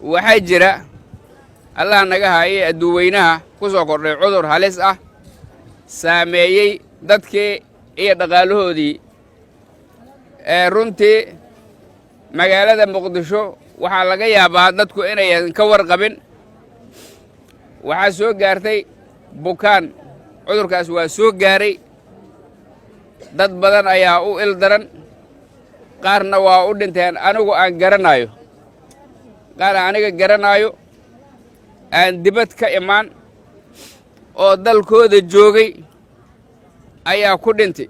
waxaa jira allah naga haayay adduuweynaha ku soo kordhay cudur halis ah saameeyey dadkii iyo dhaqaalahoodii runtii magaalada muqdisho waxaa laga yaabaa dadku inayan ka warqabin waxaa soo gaartay bukaan cudurkaas waa soo gaaray dad badan ayaa u ildaran qaarna waa u dhinteen anigu aan garanaayo qaar aniga garanaayo aan dibad ka imaan oo dalkooda joogay ayaa ku dhintay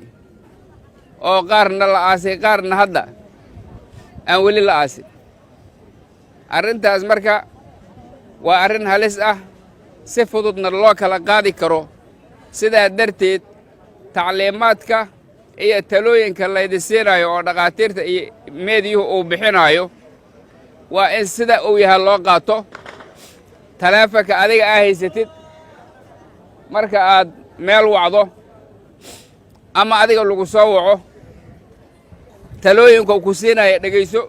oo qaarna la aasay qaarna hadda aan weli la aasin arrintaas marka waa arrin halis ah si fududna loo kala qaadi karo sidaa darteed tacliimaadka iyo talooyinka laydi siinayo oo dhakhaatiirta iyo meediyuhu uu bixinaayo waa in sida uu yahay loo qaato taleefanka adiga aa haysatid marka aad meel wacdo ama adiga lagu soo waco talooyinka uu ku siinaya dhegayso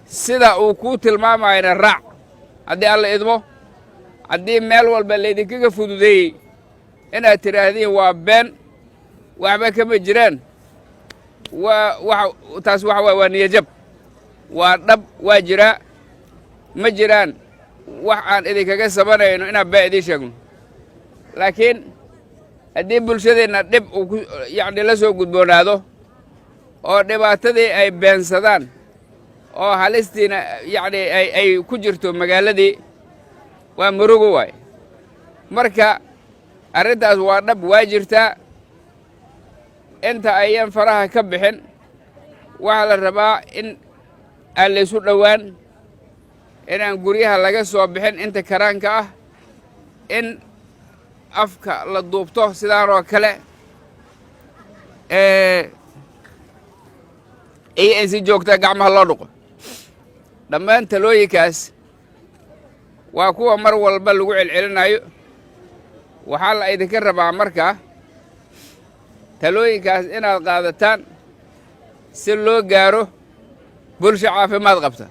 sida uu kuu tilmaamayna raac haddii alla idmo haddii meel walba laydinkaga fududeeyey inaad tidhaahdiin waa been waxba kama jiraan taas waxa waay waa niyajab waa dhab waa jiraa ma jiraan wax aan idinkaga sabanayno inaan baa idiin sheegno laakiin haddii bulshadeenna dhib uu yacni la soo gudboonaado oo dhibaatadii ay beensadaan oo halistiina yacni ay ku jirto magaaladii waa murugo waay marka arrintaas waa dhab waa jirtaa inta ayan faraha ka bixin waxaa la rabaa in aan laysu dhowaan inaan guryaha laga soo bixin inta karaanka ah in afka la duubto sidaanoo kale iyo in si joogta gacmaha loo dhuqo dhammaan talooyinkaas waa kuwa mar walba lagu celcelinayo waxaa la idinka rabaa markaa talooyinkaas inaad qaadataan si loo gaaro bulsho caafimaad qabta